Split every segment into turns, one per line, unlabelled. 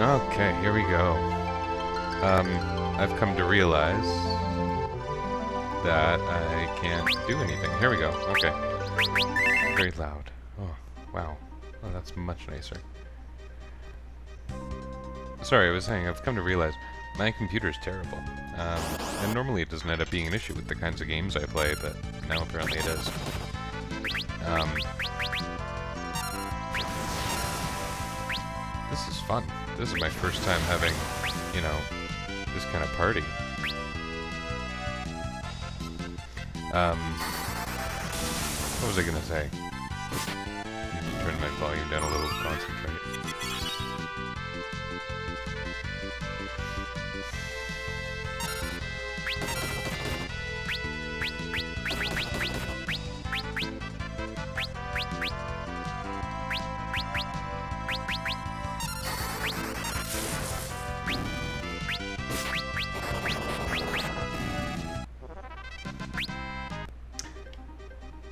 Okay, here we go. I've come to realize that I can't do anything. Here we go. Okay. Very loud. Oh, wow. Oh, that's much nicer. Sorry, I was saying, I've come to realize my computer's terrible. And normally it doesn't end up being an issue with the kinds of games I play, but now apparently it is. This is fun. This is my first time having, you know, this kind of party. What was I gonna say? Need to turn my volume down a little to concentrate.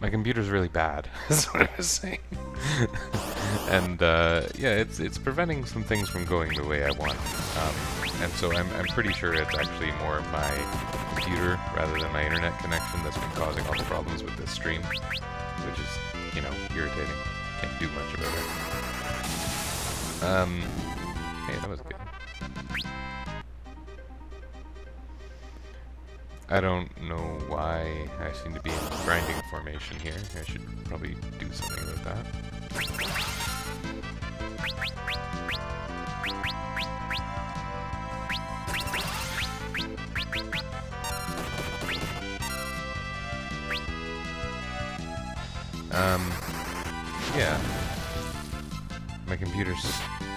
My computer's really bad, is what I was saying. And yeah, it's preventing some things from going the way I want. And so I'm pretty sure it's actually more my computer rather than my internet connection that's been causing all the problems with this stream, which is, you know, irritating. Can't do much about it. Hey, that was good. I don't know why I seem to be in grinding formation here. I should probably do something about that. Yeah. My computer's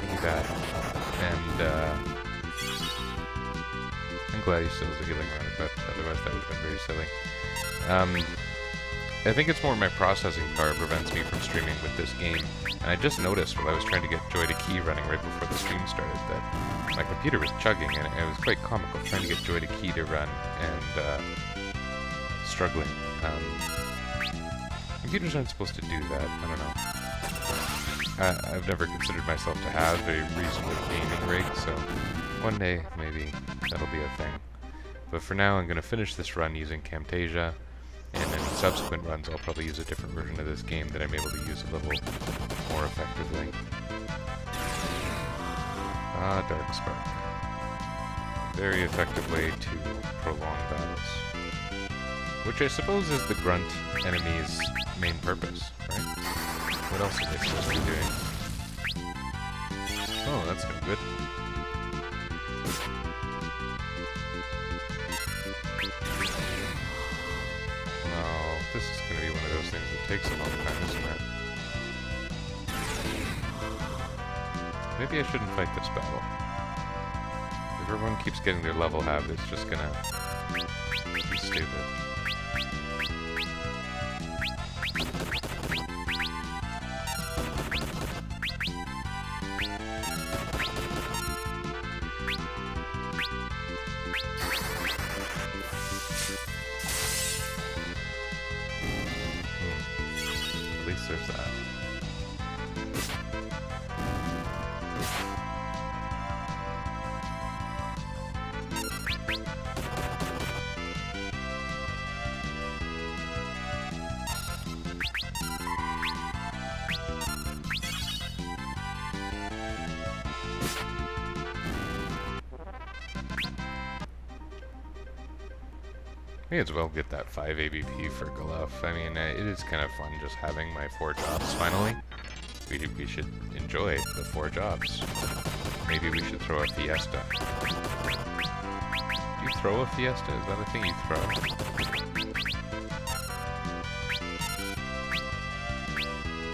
really bad. And, I'm glad he still has a healing run, but otherwise that would have been very silly. I think it's more my processing power prevents me from streaming with this game. And I just noticed while I was trying to get Joy to Key running right before the stream started that my computer was chugging, and it was quite comical trying to get Joy to Key to run and struggling. Computers aren't supposed to do that. I don't know. I've never considered myself to have a reasonable gaming rig, so one day maybe that'll be a thing. But for now, I'm going to finish this run using Camtasia, and in subsequent runs I'll probably use a different version of this game that I'm able to use a little more effectively. Ah, Darkspark. Very effective way to prolong battles. Which I suppose is the grunt enemy's main purpose, right? What else are they supposed to be doing? Oh, that's no good. Oh, this is going to be one of those things that takes a long time, isn't it? Maybe I shouldn't fight this battle. If everyone keeps getting their level halved, it's just gonna be stupid. At least there's that. May as well get that 5 ABP for Gluff. I mean, it is kind of fun just having my 4 jobs finally. We should enjoy the 4 jobs. Maybe we should throw a fiesta. Do you throw a fiesta? Is that a thing you throw?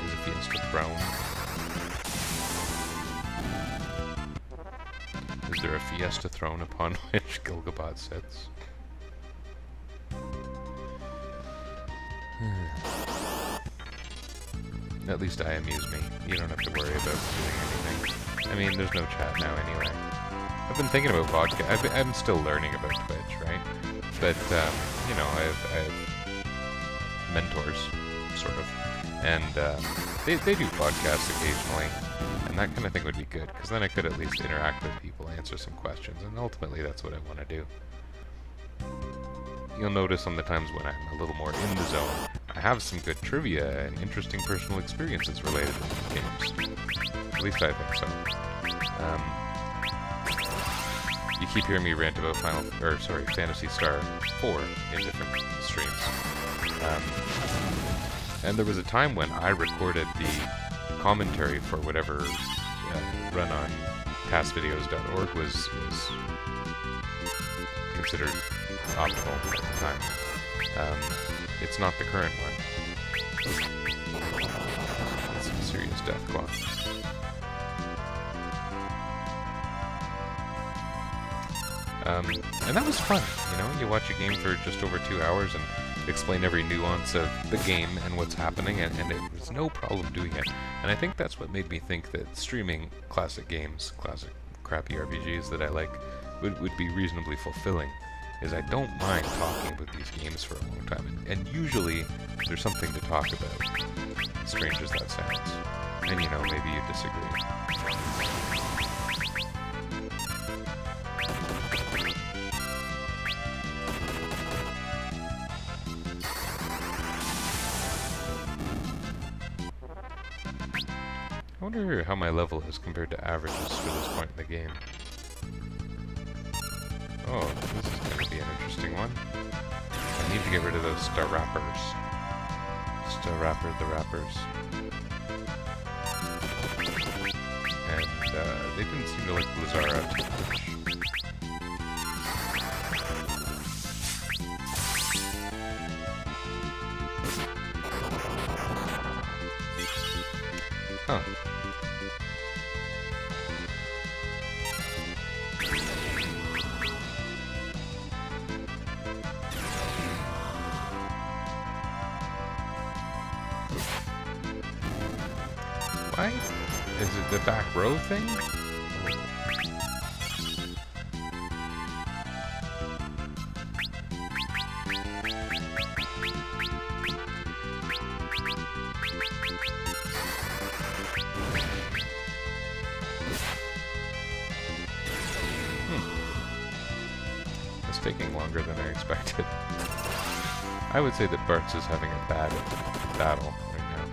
Is a fiesta thrown? Is there a fiesta thrown upon which Gilgabot sits? At least I amuse me. You don't have to worry about doing anything. I mean, there's no chat now anyway. I've been thinking about vodka. I'm still learning about Twitch, right? But, you know, I have mentors, sort of. And they do podcasts occasionally. And that kind of thing would be good, because then I could at least interact with people, answer some questions, and ultimately that's what I want to do. You'll notice on the times when I'm a little more in the zone, I have some good trivia and interesting personal experiences related to these games. At least I think so. You keep hearing me rant about Phantasy Star 4 in different streams. And there was a time when I recorded the commentary for whatever run on pastvideos.org was considered optimal at the time. It's not the current one. It's some serious death clock. And that was fun, you know? You watch a game for just over 2 hours and explain every nuance of the game and what's happening, and it was no problem doing it. And I think that's what made me think that streaming classic games, classic crappy RPGs that I like, would be reasonably fulfilling. Is I don't mind talking about these games for a long time, and usually there's something to talk about, strange as that sounds. And you know, maybe you disagree. I wonder how my level is compared to averages for this point in the game. Oh, this is going to be an interesting one. I need to get rid of those star wrappers. The wrappers. And they didn't seem to like Lazara too much. Huh. Why? Is it the back row thing? It's taking longer than I expected. I would say that Bartz is having a bad battle right now.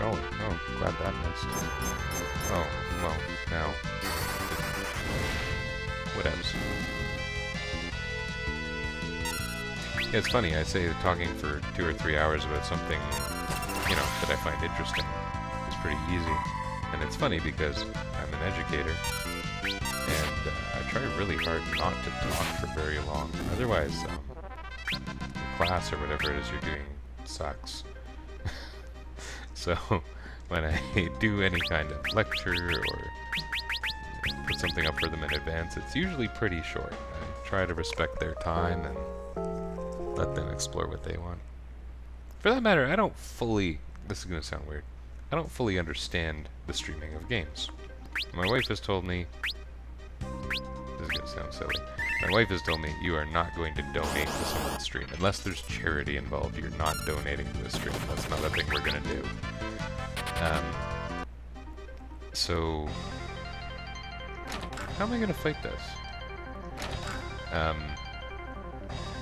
Oh, glad that missed. Oh, well, now. Whatevs. Yeah, it's funny, I say talking for 2 or 3 hours about something, you know, that I find interesting is pretty easy. And it's funny because I'm an educator, and I try really hard not to talk for very long. Otherwise, the class or whatever it is you're doing sucks. So, when I do any kind of lecture or put something up for them in advance, it's usually pretty short. I try to respect their time and let them explore what they want. For that matter, I don't fully, this is going to sound weird, I don't fully understand the streaming of games. My wife has told me, this is going to sound silly, my wife has told me you are not going to donate to someone's stream. Unless there's charity involved, you're not donating to a stream. That's not a thing we're going to do. So, how am I going to fight this?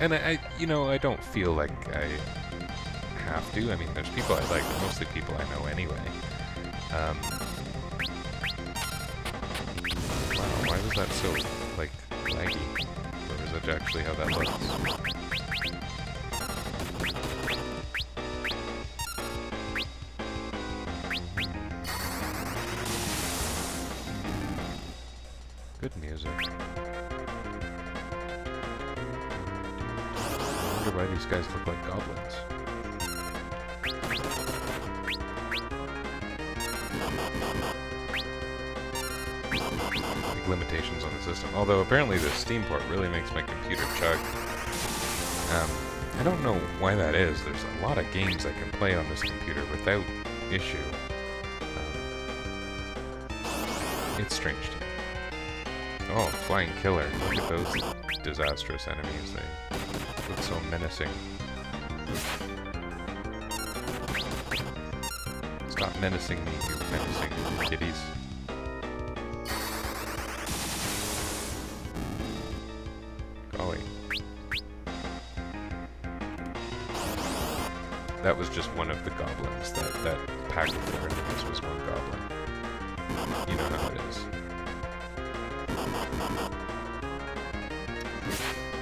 And I don't feel like I have to. I mean, there's people I like, but mostly people I know anyway. Wow, why was that so, like, laggy? Or is that actually how that looks? Good music. I wonder why these guys look like goblins. Big limitations on the system. Although apparently the Steam port really makes my computer chug. I don't know why that is. There's a lot of games I can play on this computer without issue. It's strange to me. Oh, flying killer. Look at those disastrous enemies. They look so menacing. Stop menacing me, you menacing kitties. Golly. That was just one of the goblins. That pack of 4 enemies was one goblin. You know how it is.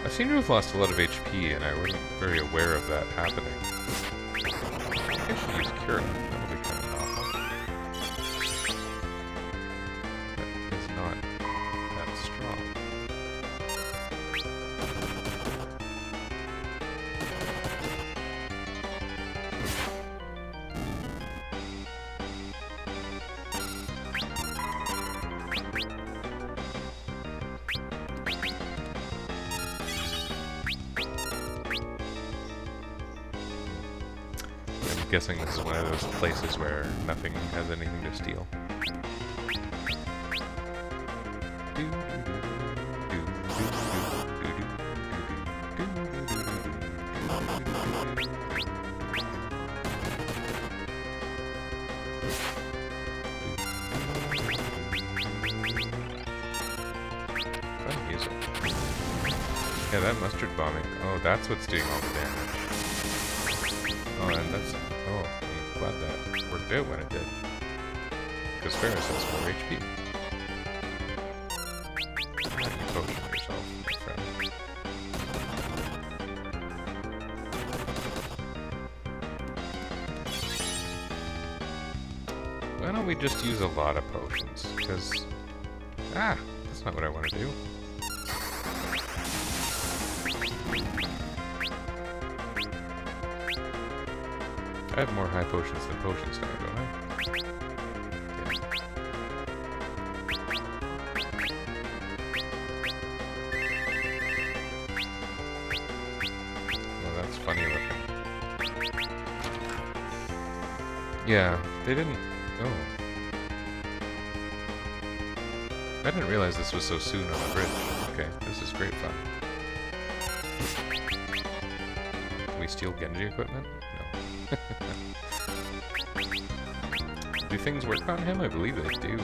I seem to have lost a lot of HP, and I wasn't very aware of that happening. I think I should use Cure. That would be kind of awful. That is not that strong. I'm guessing this is one of those places where nothing has anything to steal. Fun music. Yeah, that mustard bombing. Oh, that's what's doing all the damage. Oh, and that's... Oh, I'm glad that worked out when it did. Because Ferris has 4 HP. You potion yourself, my friend. Why don't we just use a lot of potions? Because... Ah! That's not what I want to do. I have more high potions than potions now, don't I? Yeah. Well, that's funny looking. Yeah, they didn't... Oh. I didn't realize this was so soon on the bridge. Okay, this is great fun. Can we steal Genji equipment? No. Do things work on him? I believe they do.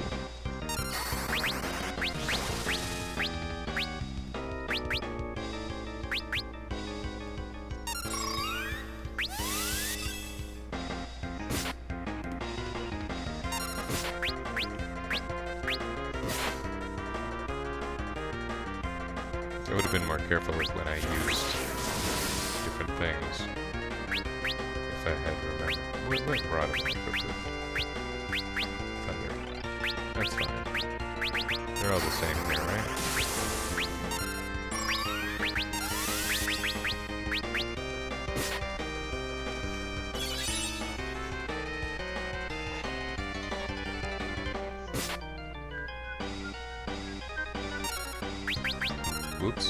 I would have been more careful with when I used different things. If I had remembered. What rod am I equipped with? Thunder. That's fine. They're all the same here, right? Whoops.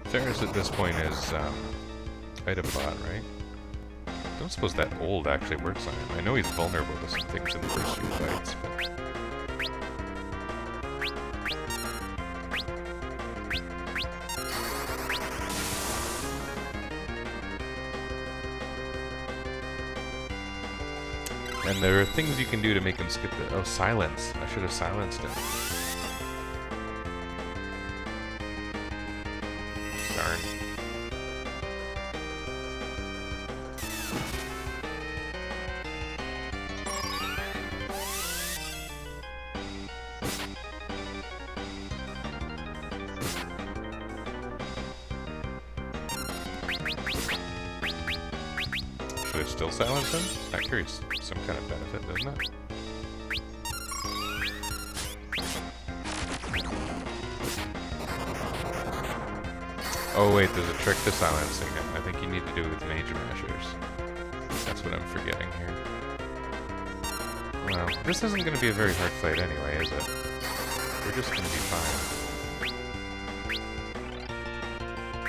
Ferris at this point is item bot, right? I don't suppose that ult actually works on him. I know he's vulnerable to some things in the first few fights, but... And there are things you can do to make him skip the... Oh, silence. I should have silenced him. Darn. Should I still silence him? That carries some kind of benefit, doesn't it? Oh wait, there's a trick to silencing him. I think you need to do it with mage measures. That's what I'm forgetting here. Well, this isn't going to be a very hard fight anyway, is it? We're just going to be fine.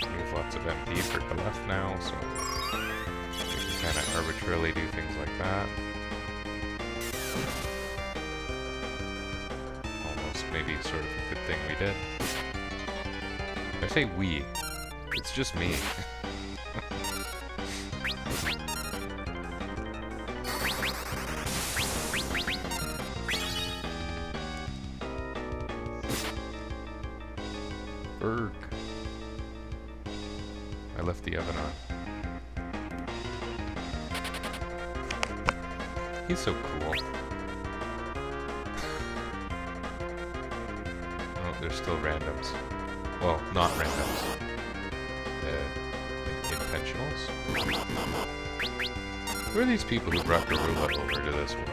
We have lots of MP for the left now, so we can kind of arbitrarily do things like that. Almost maybe sort of a good thing we did. I say we. It's just me. Berg. I left the oven on. He's so cool. Oh, there's still randoms. Well, not randoms. Intentionals? Who are these people who brought Garula over to this world?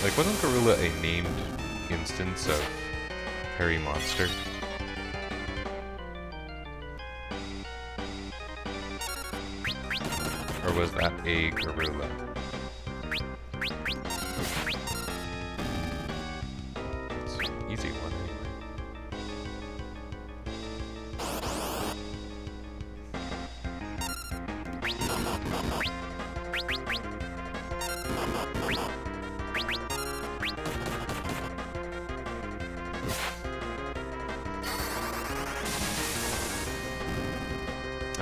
Like, wasn't Garula a named instance of Hairy Monster? Or was that a Garula? It's an easy one, anyway.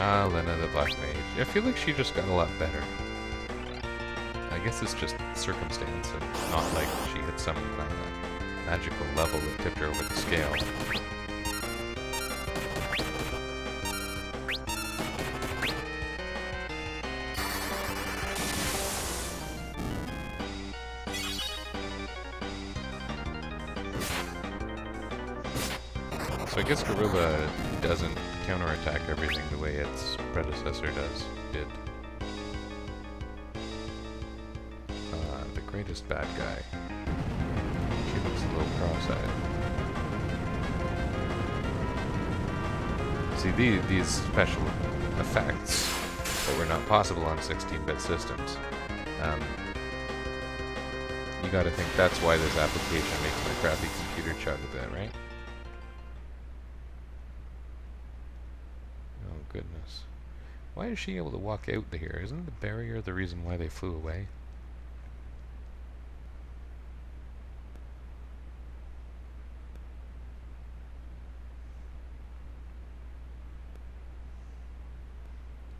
Ah, Lena the Black Mage. I feel like she just got a lot better. I guess it's just circumstance and not like she hit some magical level that tipped her over the scale. So I guess Garula doesn't counterattack everything the way its predecessor did. The greatest bad guy. She looks a little cross-eyed. See, these special effects that were not possible on 16-bit systems. You gotta think that's why this application makes my crappy computer chug a bit, right? Goodness. Why is she able to walk out here? Isn't the barrier the reason why they flew away?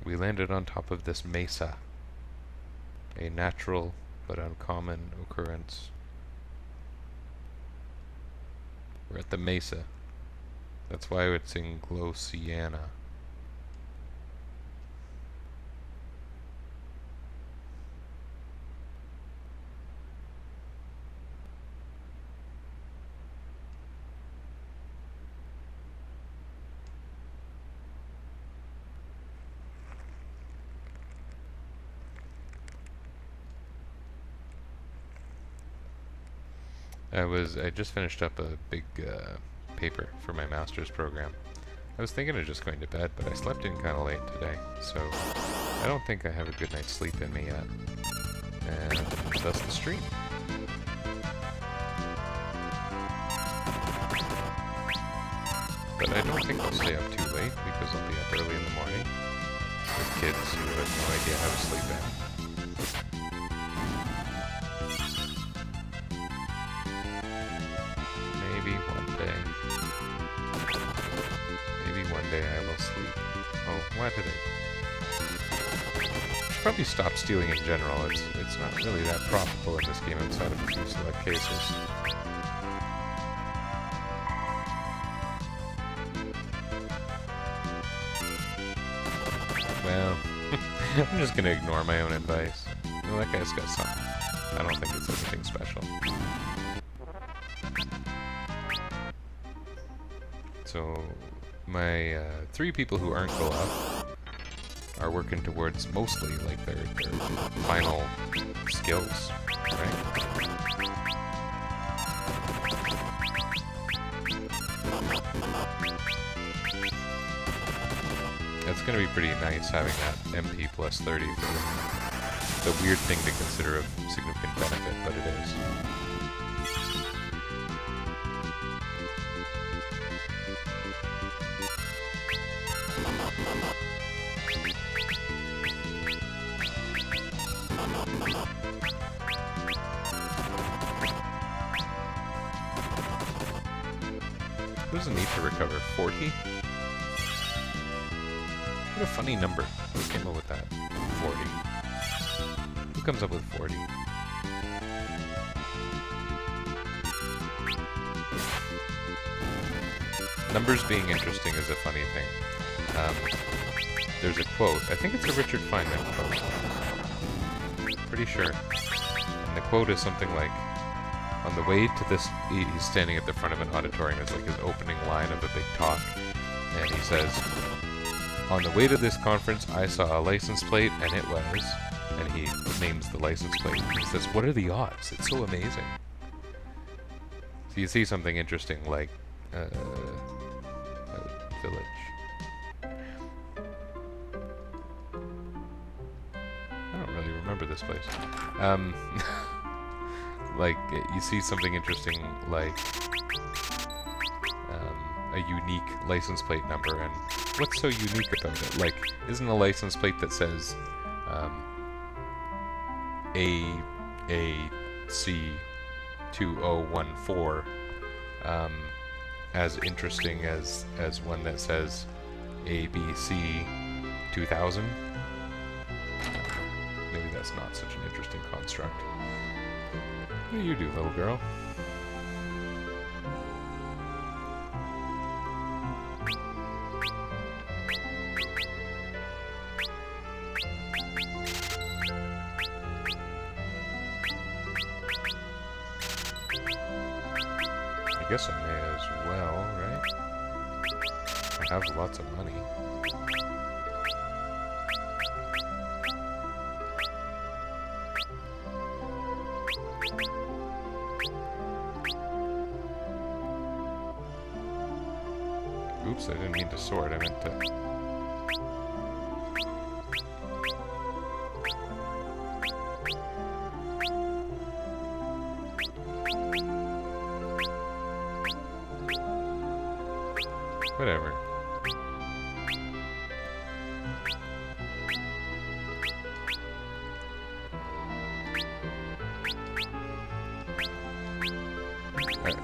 We landed on top of this mesa. A natural but uncommon occurrence. We're at the mesa. That's why it's in Glosiana. I just finished up a big paper for my master's program. I was thinking of just going to bed, but I slept in kind of late today, so I don't think I have a good night's sleep in me yet. And that's the stream. But I don't think I'll stay up too late, because I'll be up early in the morning with kids who have no idea how to sleep in. Maybe one day I will sleep. Oh, why did I? Should probably stop stealing in general. It's not really that profitable in this game outside of a few select cases. Well, I'm just gonna ignore my own advice. Well, that guy's got something. I don't think it's anything special. So, my 3 people who aren't Golab are working towards mostly like their final skills, right? It's going to be pretty nice having that MP plus 30 for the weird thing to consider of significant benefit, but it is. doesn't need to recover 40. What a funny number. Who came up with that? 40. Who comes up with 40? Numbers being interesting is a funny thing. There's a quote. I think it's a Richard Feynman quote. Pretty sure. And the quote is something like, on the way to this, he's standing at the front of an auditorium. It's like his opening line of a big talk. And he says, on the way to this conference, I saw a license plate, and it was... And he names the license plate. He says, what are the odds? It's so amazing. So you see something interesting like a village. I don't really remember this place. Like, you see something interesting like a unique license plate number, and what's so unique about it? Like, isn't a license plate that says AAC2014 as interesting as one that says ABC 2000? Maybe that's not such an interesting construct. What do you do, little girl? I guess I may as well, right? I have lots of money. Oops, I didn't mean to sort, I meant to... Whatever.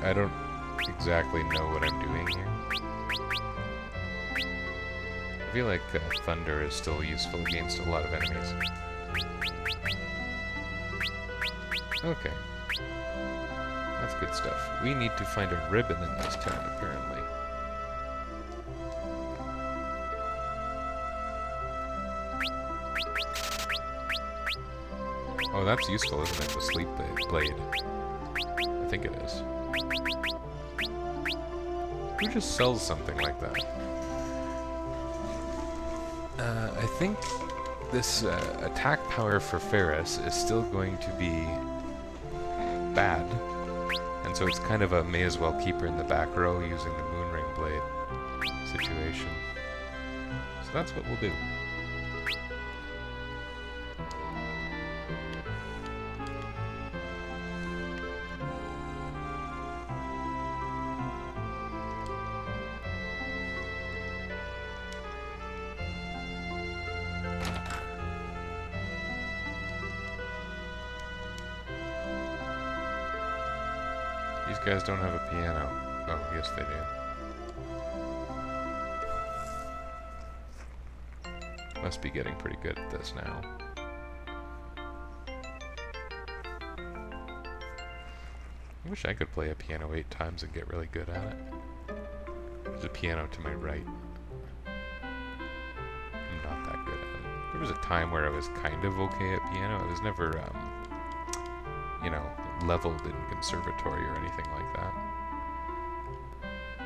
I don't exactly know what I'm doing here. I feel like thunder is still useful against a lot of enemies. Okay. That's good stuff. We need to find a ribbon in this town, apparently. Oh, that's useful, isn't it? The sleep blade. I think it is. Who just sells something like that? I think this attack power for Ferris is still going to be bad. And so it's kind of a may as well keep her in the back row using the Moonring Blade situation. So that's what we'll do. These guys don't have a piano. Oh, yes they do. Must be getting pretty good at this now. I wish I could play a piano 8 times and get really good at it. There's a piano to my right. I'm not that good at it. There was a time where I was kind of okay at piano. I was never, you know, leveled in conservatory or anything like that.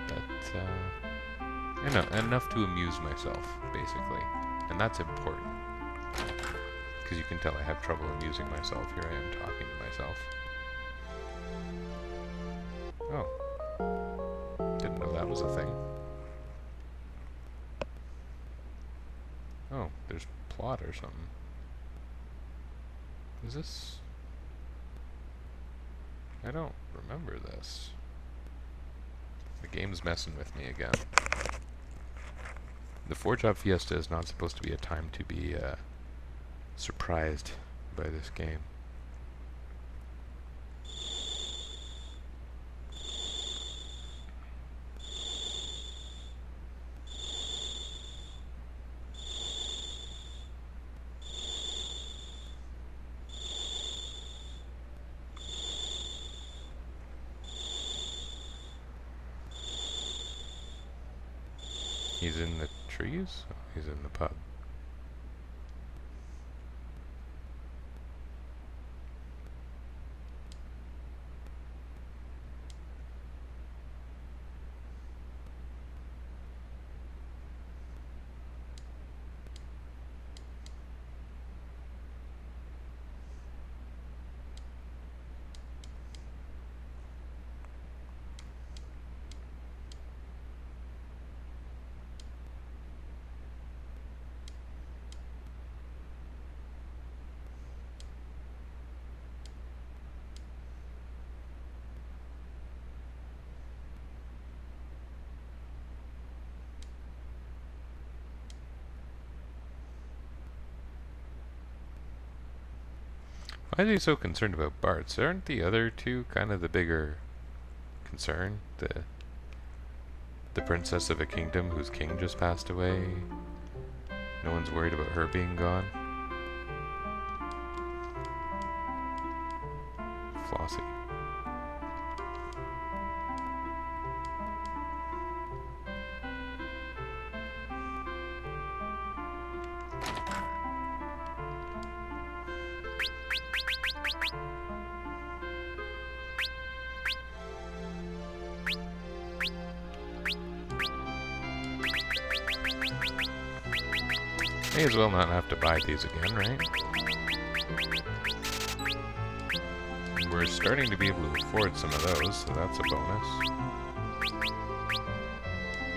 But, you know, enough to amuse myself, basically. And that's important. Because you can tell I have trouble amusing myself. Here I am talking to myself. Oh. Didn't know that was a thing. Oh, there's plot or something. Is this... I don't remember this. The game's messing with me again. The Four Job Fiesta is not supposed to be a time to be surprised by this game. He's in the trees? Oh, he's in the pub. Why is he so concerned about Bart's? Aren't the other two kind of the bigger concern? The princess of a kingdom whose king just passed away? No one's worried about her being gone? Flossie. May as well not have to buy these again, right? We're starting to be able to afford some of those, so that's a bonus.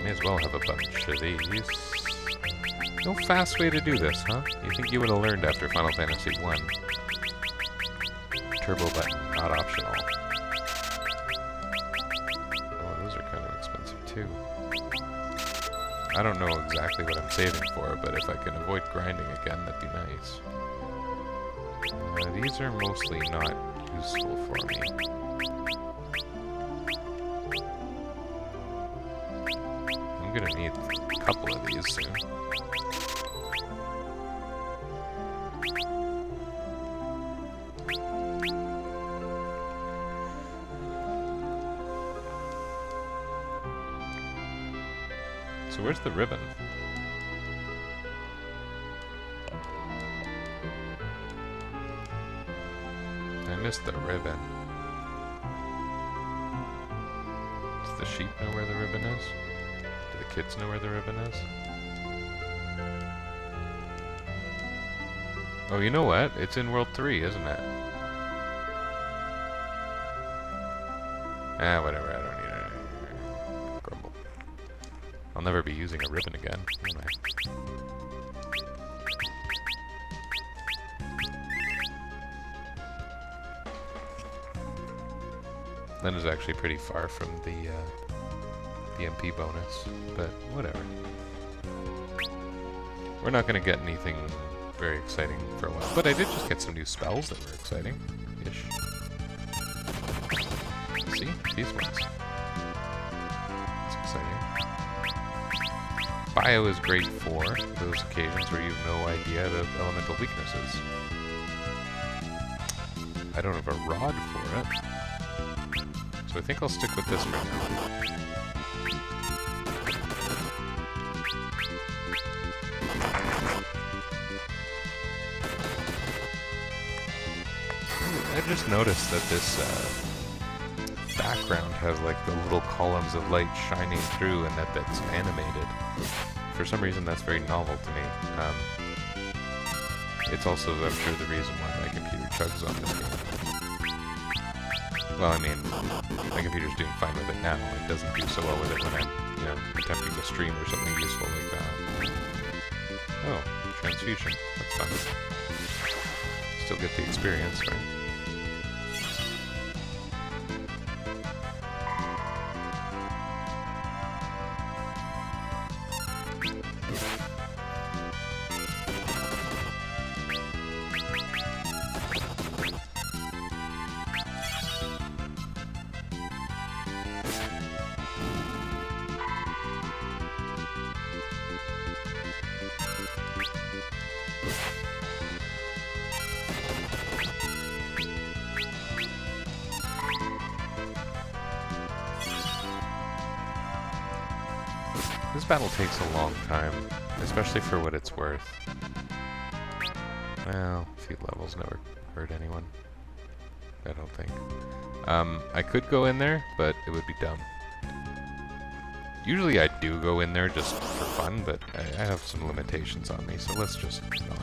May as well have a bunch of these. No fast way to do this, huh? You think you would have learned after Final Fantasy 1. Turbo button, not optional. Oh, those are kind of expensive too. I don't know exactly what I'm saving for, but if I can avoid grinding again, that'd be nice. These are mostly not useful for me. I'm gonna need a couple of these soon. So where's the ribbon? I missed the ribbon. Does the sheep know where the ribbon is? Do the kids know where the ribbon is? Oh, you know what? It's in World 3, isn't it? Ah, whatever, I don't need it. Grumble. I'll never be using a ribbon again, will I? That is actually pretty far from the MP bonus, but whatever. We're not going to get anything very exciting for a while, but I did just get some new spells that were exciting-ish. See? These ones. That's exciting. Bio is great for those occasions where you have no idea the elemental weaknesses. I don't have a rod for it. So I think I'll stick with this for now. I just noticed that this background has like the little columns of light shining through and that's animated. For some reason that's very novel to me. It's also, I'm sure, the reason why my computer chugs on this game. Well, I mean, my computer's doing fine with it now. It doesn't do so well with it when I'm, you know, attempting to stream or something useful like that. Oh, transfusion. That's fun. Still get the experience, right? This battle takes a long time, especially for what it's worth. Well, a few levels never hurt anyone. I don't think. I could go in there, but it would be dumb. Usually I do go in there just for fun, but I have some limitations on me, so let's just not.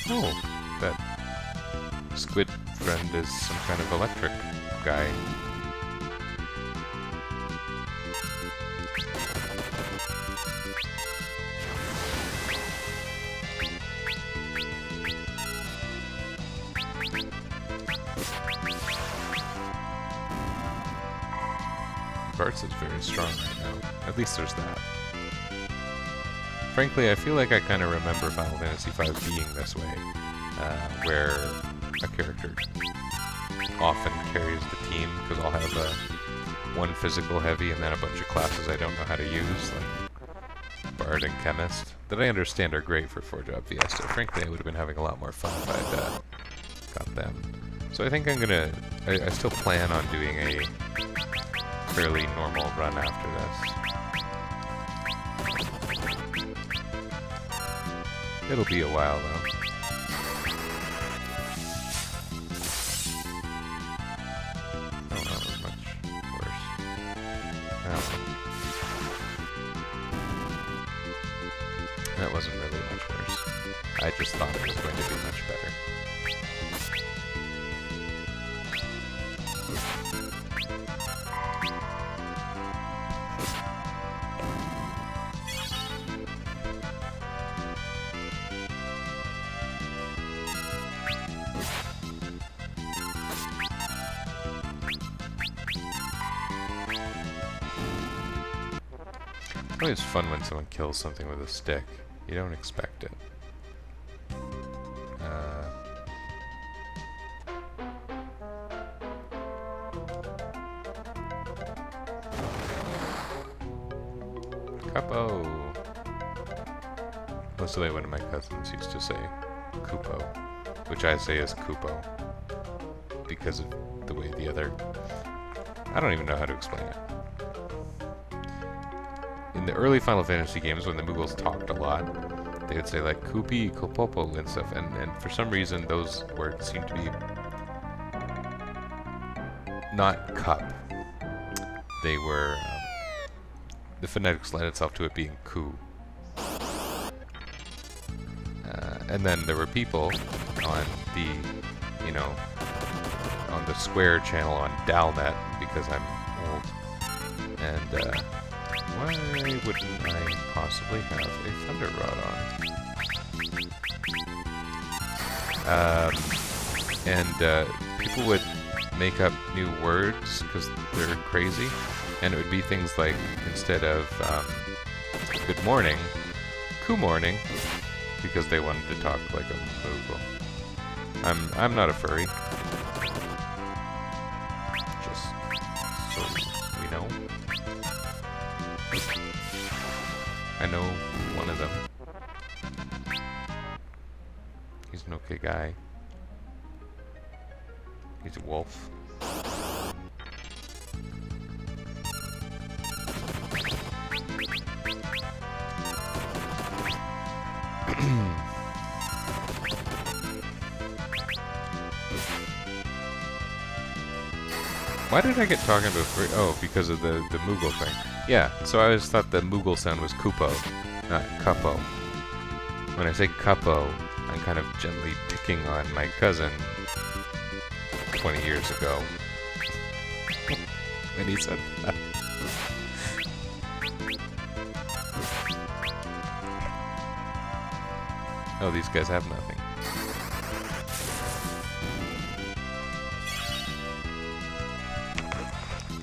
Oh, that squid friend is some kind of electric guy. Bartz is very strong right now. At least there's that. Frankly, I feel like I kind of remember Final Fantasy V being this way, where a character often carries the team, because I'll have one physical heavy and then a bunch of classes I don't know how to use, like Bard and Chemist, that I understand are great for Four Job Fiesta. Frankly, I would have been having a lot more fun if I'd got them. So I think I'm gonna... I still plan on doing a fairly normal run after this. It'll be a while, though. Oh, that was much worse. Oh. That wasn't really much worse. I just thought it was going to be much better. It's always fun when someone kills something with a stick. You don't expect it. Capo! That's the way one of my cousins used to say Kupo, which I say is Kupo, because of the way the other... I don't even know how to explain it. In the early Final Fantasy games, when the Moogles talked a lot, they would say like Kupi, Kopopo and stuff, and for some reason those words seem to be not cup. They were, the phonetics led itself to it being ku. And then there were people on the, you know, on the Square channel on Dalnet, because I'm old, and why wouldn't I possibly have a Thunder Rod on? And people would make up new words because they're crazy, and it would be things like, instead of good morning, Ku morning, because they wanted to talk like a Moogle. I'm not a furry. Just so we know. I know one of them. He's an okay guy. He's a wolf. Why did I get talking about furry? Oh, because of the Moogle thing. Yeah, so I always thought the Moogle sound was Kupo, not Capo. When I say Capo, I'm kind of gently picking on my cousin 20 years ago. And he said that. Oh, these guys have nothing.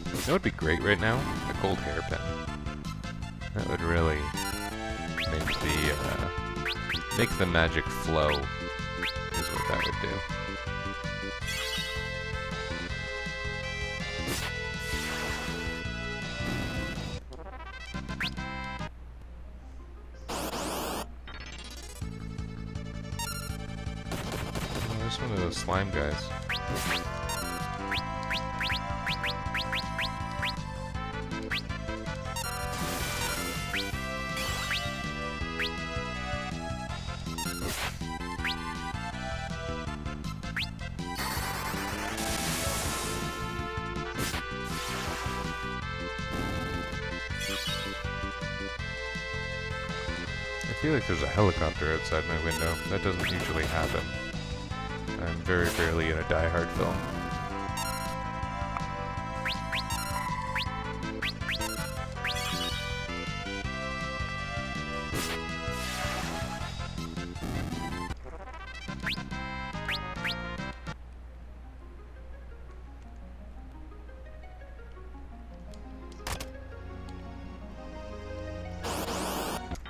You know what would be great right now? A gold hairpin. That would really make the magic flow, is what that would do. just one of those slime guys. I feel like there's a helicopter outside my window. That doesn't usually happen. I'm very rarely in a Die Hard film.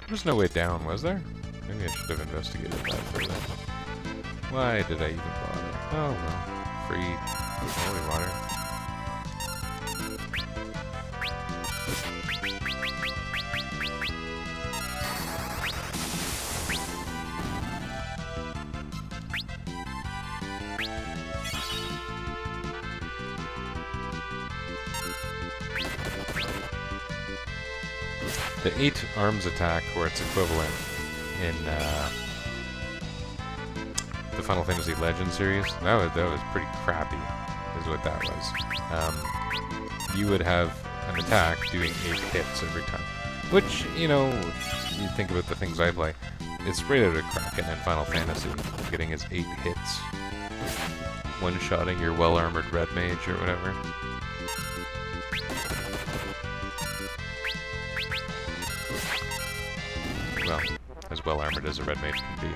There's no way down, was there? Maybe I should have investigated that further. Why did I even bother? Oh well. Free holy water. The 8 arms attack, or its equivalent, in the Final Fantasy Legends series, that was pretty crappy, is what that was. You would have an attack doing 8 hits every time. Which, you know, you think about the things I play, it's right out of Kraken in Final Fantasy, getting his 8 hits. One-shotting your well-armored red mage or whatever. Well, as well-armored as a red mage can be.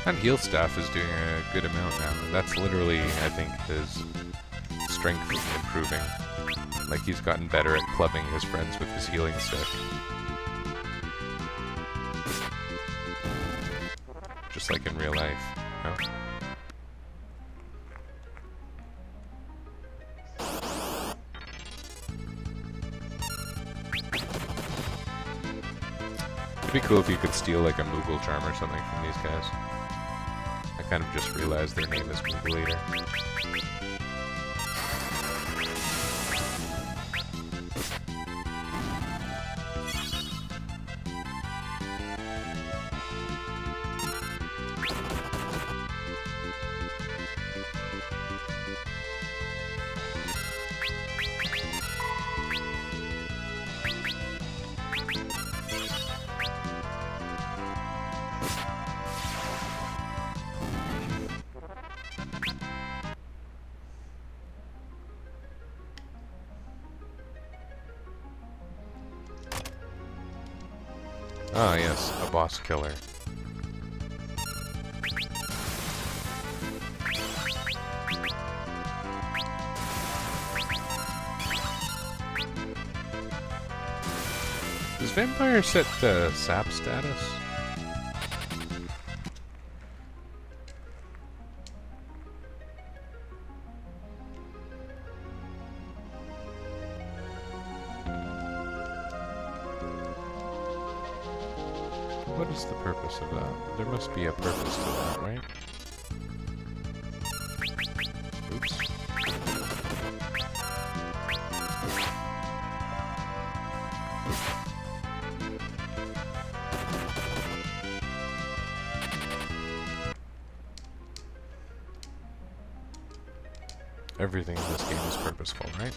That heal staff is doing a good amount now. That's literally, I think, his strength improving. Like he's gotten better at clubbing his friends with his healing stick. Just like in real life, you know? It'd be cool if you could steal like a Moogle charm or something from these guys. I kind of just realized their name is Moogle Eater. Ah, yes, a boss killer. Does Vampire set sap status? What is the purpose of that? There must be a purpose to that, right? Oops. Everything in this game is purposeful, right?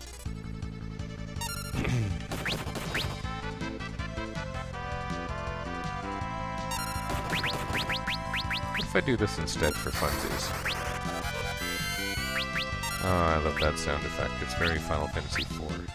What if I do this instead for funsies? Oh, I love that sound effect. It's very Final Fantasy IV.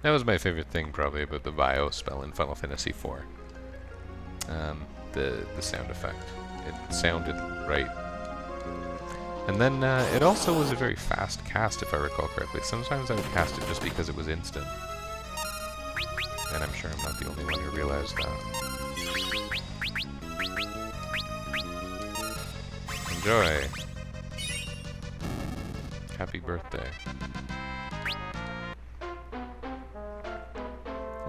That was my favorite thing, probably, about the Bio spell in Final Fantasy IV. The sound effect. It sounded right. And then it also was a very fast cast, if I recall correctly. Sometimes I would cast it just because it was instant. And I'm sure I'm not the only one who realized that. Enjoy! Happy birthday.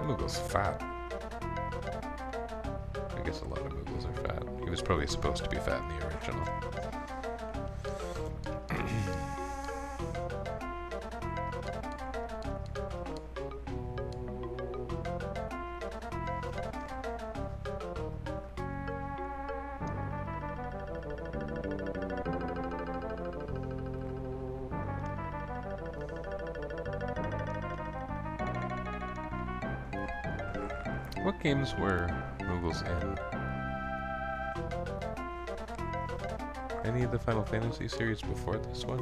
Moogle's fat. I guess a lot of Moogles are fat. He was probably supposed to be fat in the original. What games were Moogles in? Any of the Final Fantasy series before this one?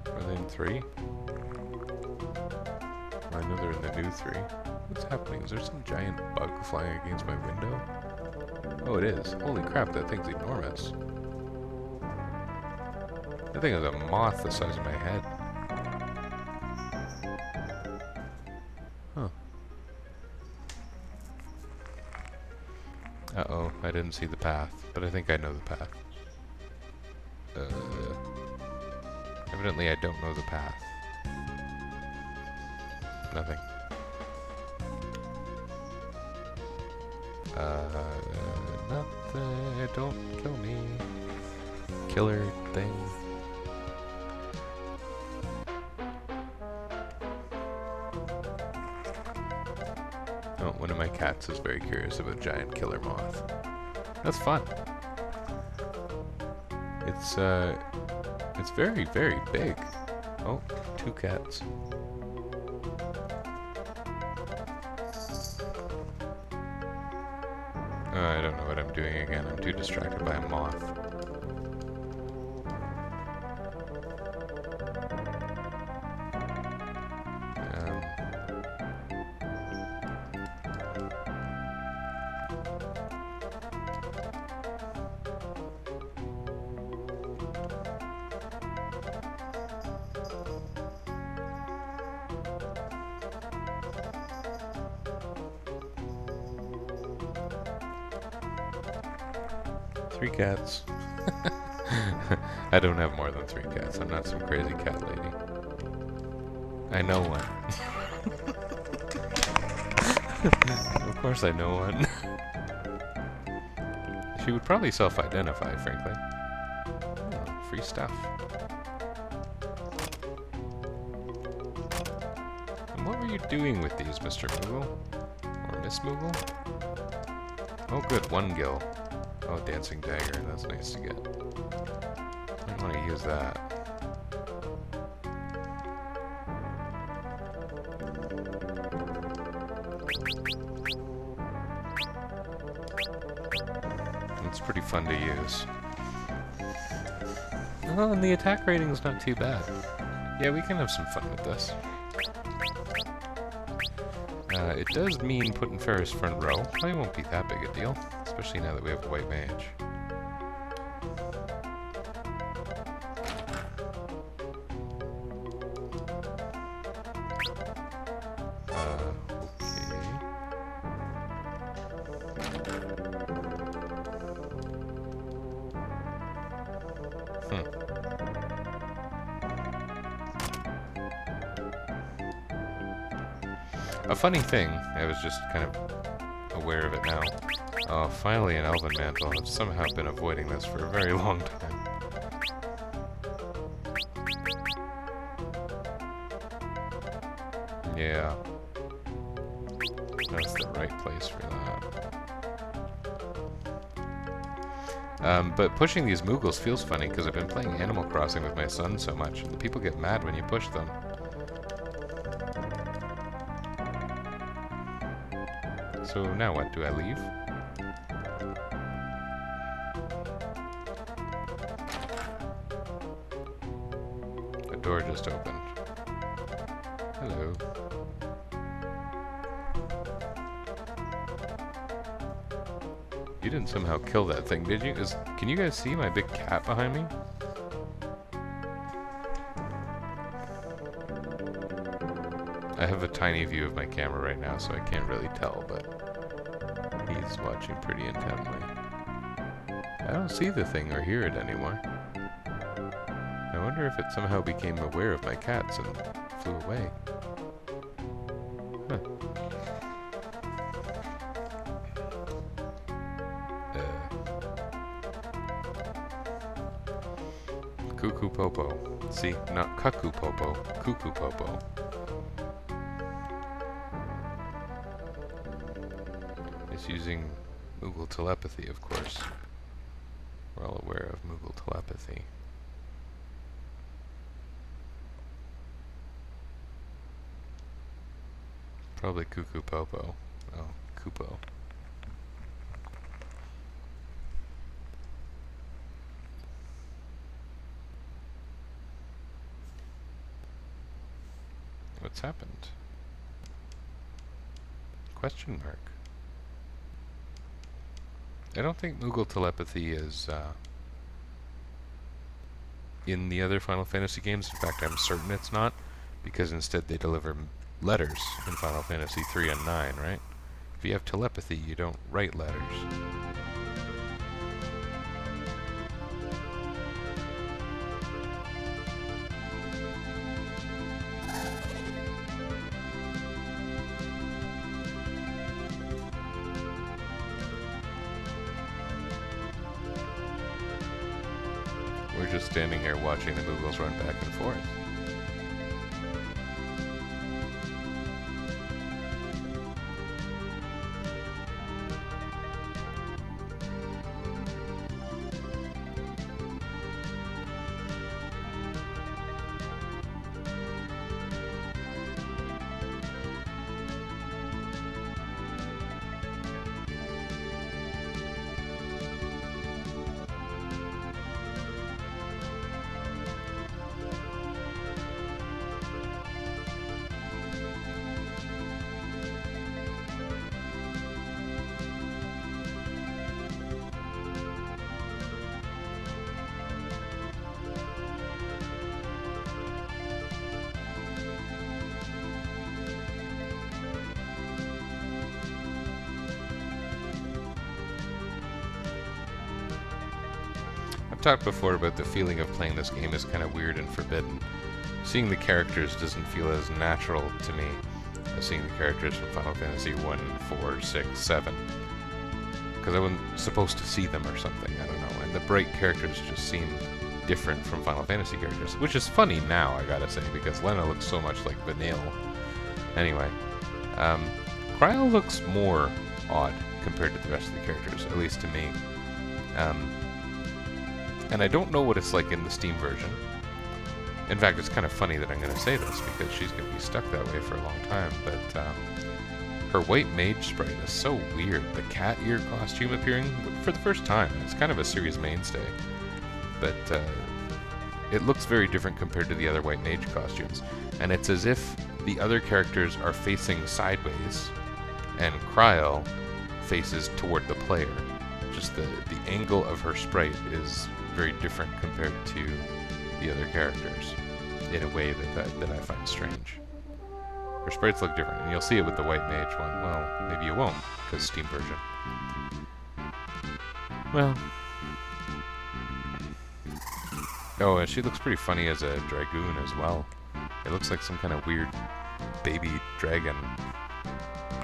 Are they in 3? I know they're in the new 3. What's happening? Is there some giant bug flying against my window? Oh, it is. Holy crap, that thing's enormous. That thing is a moth the size of my head. Huh. Uh-oh, I didn't see the path, but I think I know the path. Evidently I don't know the path. Nothing. Nothing. Don't kill me. Killer thing. Oh, one of my cats is very curious about a giant killer moth. That's fun. It's very, very big. Oh, 2 cats. I don't know what I'm doing again. I'm too distracted by a moth. Three cats. I don't have more than 3 cats. I'm not some crazy cat lady. I know one. Of course I know one. She would probably self-identify, frankly. Oh, free stuff. And what were you doing with these, Mr. Moogle? Or Miss Moogle? Oh good, 1 gill. Oh, dancing dagger, that's nice to get. I want to use that. It's pretty fun to use. Oh, and the attack rating's not too bad. Yeah, we can have some fun with this. It does mean putting Ferris front row. Probably won't be that big a deal, especially now that we have a white mage. Okay. A funny thing, I was just kind of aware of it now. Oh, finally an elven mantle. I've somehow been avoiding this for a very long time. Yeah. That's the right place for that. But pushing these Moogles feels funny because I've been playing Animal Crossing with my son so much. And people get mad when you push them. So now what? Do I leave? The door just opened. Hello. You didn't somehow kill that thing, did you? Can you guys see my big cat behind me? I have a tiny view of my camera right now, so I can't really tell, but he's watching pretty intently. I don't see the thing or hear it anymore. I wonder if it somehow became aware of my cats and flew away. Huh. Cuckoo Popo. See, not Cuckoo Popo, Cuckoo Popo. It's using Moogle telepathy, of course. We're all aware of Moogle telepathy. Probably Cuckoo Popo. Oh, Kupo. What's happened? Question mark. I don't think Moogle telepathy is in the other Final Fantasy games. In fact, I'm certain it's not, because instead they deliver letters in Final Fantasy 3 and 9, right? If you have telepathy, you don't write letters. We're just standing here watching the Moogles run back and forth. I've talked before about the feeling of playing this game is kind of weird and forbidden. Seeing the characters doesn't feel as natural to me as seeing the characters from Final Fantasy 1, 4, 6, 7. Because I wasn't supposed to see them or something, I don't know. And the bright characters just seem different from Final Fantasy characters. Which is funny now, I gotta say, because Lena looks so much like Vanille. Anyway, Cryle looks more odd compared to the rest of the characters, at least to me. And I don't know what it's like in the Steam version. In fact, it's kind of funny that I'm going to say this, because she's going to be stuck that way for a long time, but her white mage sprite is so weird. The cat ear costume appearing for the first time. It's kind of a series mainstay. But it looks very different compared to the other white mage costumes. And it's as if the other characters are facing sideways, and Cryle faces toward the player. Just the angle of her sprite is very different compared to the other characters in a way that I find strange. Her sprites look different, and you'll see it with the white mage one. Well, maybe you won't, because Steam version. Well. Oh, and she looks pretty funny as a dragoon as well. It looks like some kind of weird baby dragon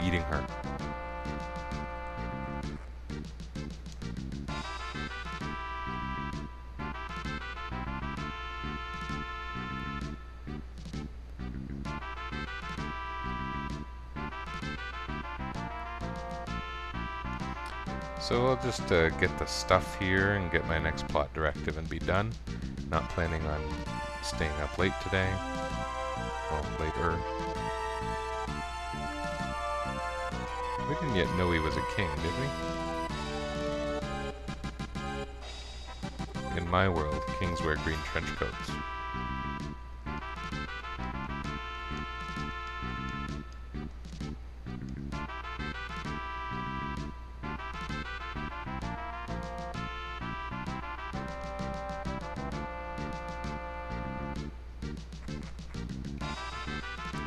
eating her. So I'll just get the stuff here and get my next plot directive and be done. Not planning on staying up late today. Well, later. We didn't yet know he was a king, did we? In my world, kings wear green trench coats.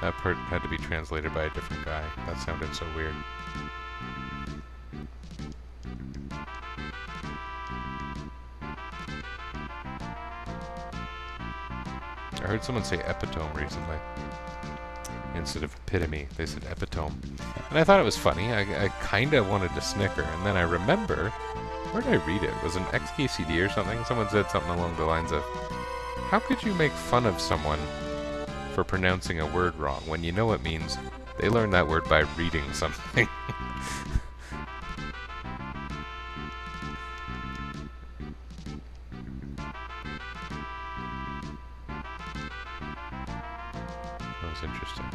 That part had to be translated by a different guy. That sounded so weird. I heard someone say epitome recently. Instead of epitome, they said epitome. And I thought it was funny. I kind of wanted to snicker, and then I remember... Where did I read it? Was it an XKCD or something? Someone said something along the lines of, how could you make fun of someone for pronouncing a word wrong when you know it means they learned that word by reading something? That was interesting.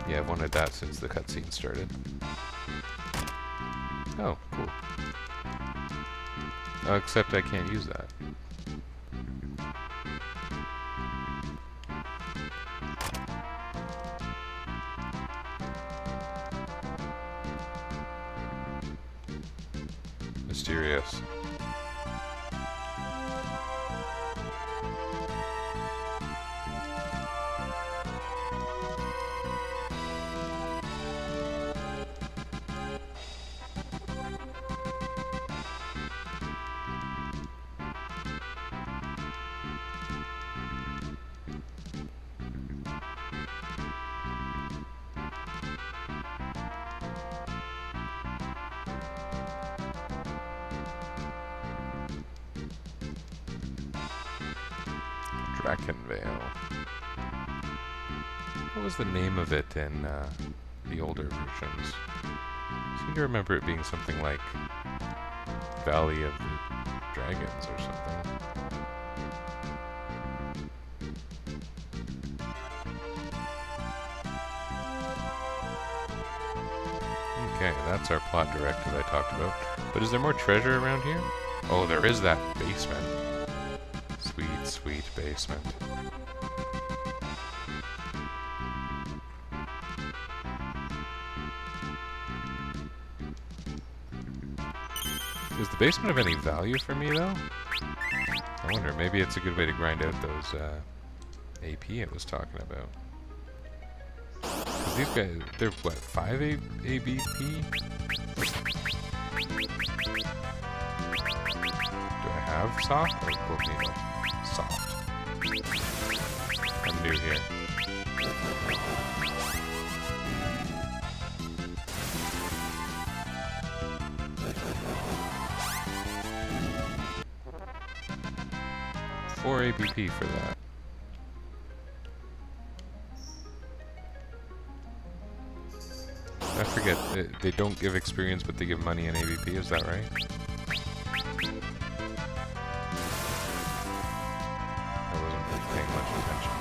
Yeah, I've wanted that since the cutscene started. Oh, cool. Oh, except I can't use that. Mysterious. Drakenvale. What was the name of it in the older versions? I seem to remember it being something like Valley of the Dragons or something. Okay, that's our plot directive I talked about. But is there more treasure around here? Oh, there is that basement. Sweet, sweet basement. Is the basement of any value for me, though? I wonder, maybe it's a good way to grind out those AP I was talking about. Because these guys, they're what, 5 ABP? Do I have soft or cognito? Soft. I'm new here. Four ABP for that. I forget, they don't give experience, but they give money in ABP, is that right? I wasn't really paying much attention.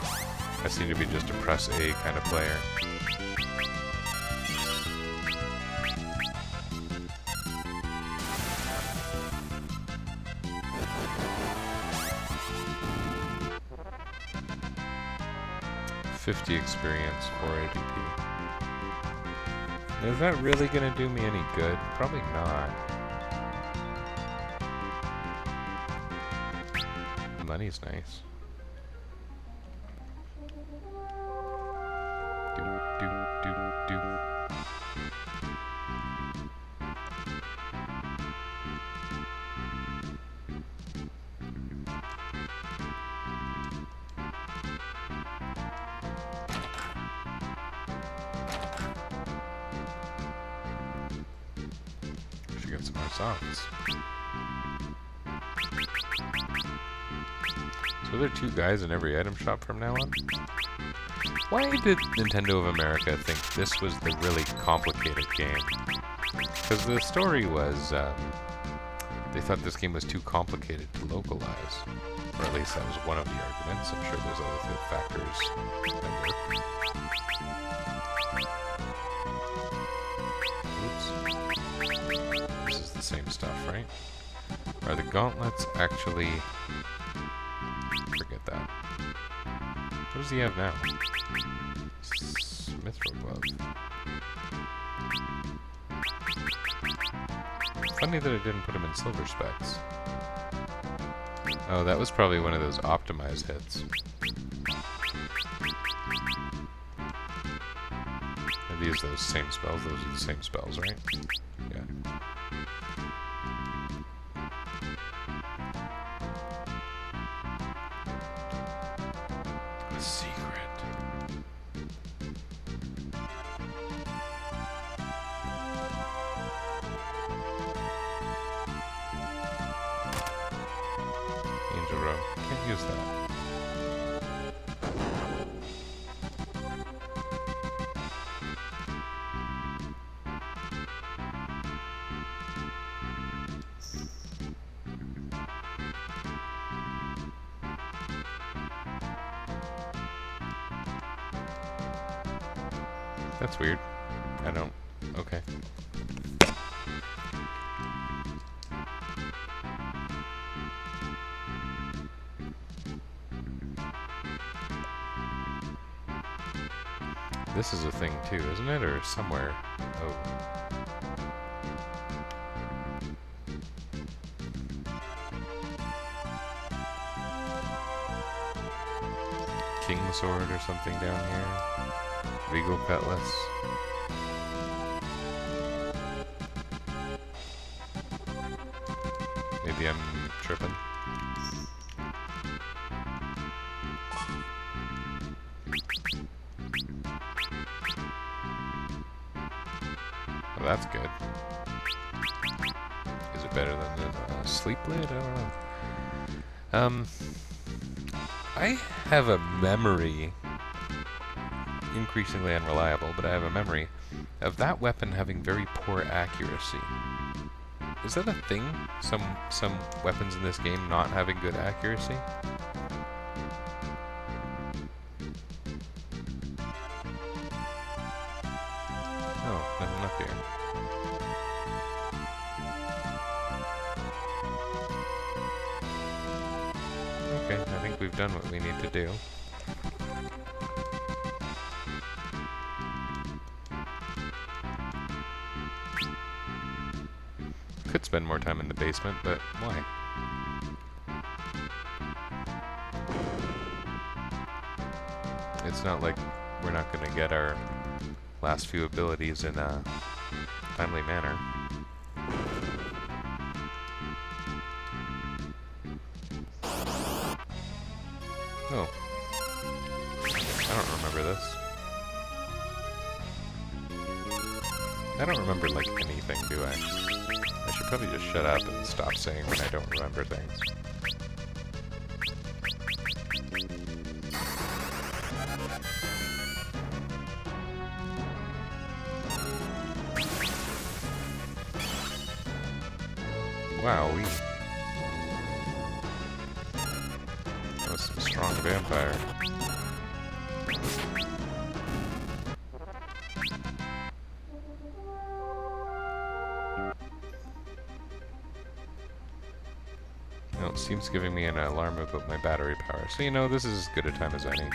I seem to be just a press A kind of player. $50 experience for ABP. Is that really gonna do me any good? Probably not. The money's nice. Do. softs. So there are 2 guys in every item shop from now on? Why did Nintendo of America think this was the really complicated game? Because the story was, they thought this game was too complicated to localize. Or at least that was one of the arguments. I'm sure there's other factors that work. Oops. This is the same stuff, right? Are the gauntlets actually... Forget that. What does he have now? Mithril glove. Funny that I didn't put him in silver specs. Oh, that was probably one of those optimized hits. Are these those same spells? Those are the same spells, right? Yeah. A secret. Angel row. Can't use that. That's weird. I don't... Okay. This is a thing too, isn't it? Or somewhere... Oh. King sword or something down here. Regal cutlass. Maybe I'm tripping. Oh, that's good. Is it better than the sleep blade? I don't know. I have a memory, increasingly unreliable, but I have a memory of that weapon having very poor accuracy. Is that a thing? Some weapons in this game not having good accuracy? Oh, nothing up here. Okay, I think we've done what we need to do. Could spend more time in the basement, but why? It's not like we're not going to get our last few abilities in a timely manner. Oh. I don't remember this. I don't remember, like, anything, do I? I should probably just shut up and stop saying when I don't remember things. Wowee. That was some strong vampire. Well, it seems giving me an alarm about my battery power. So, you know, this is as good a time as any.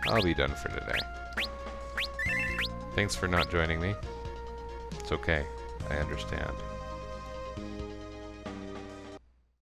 I'll be done for today. Thanks for not joining me. It's okay. I understand.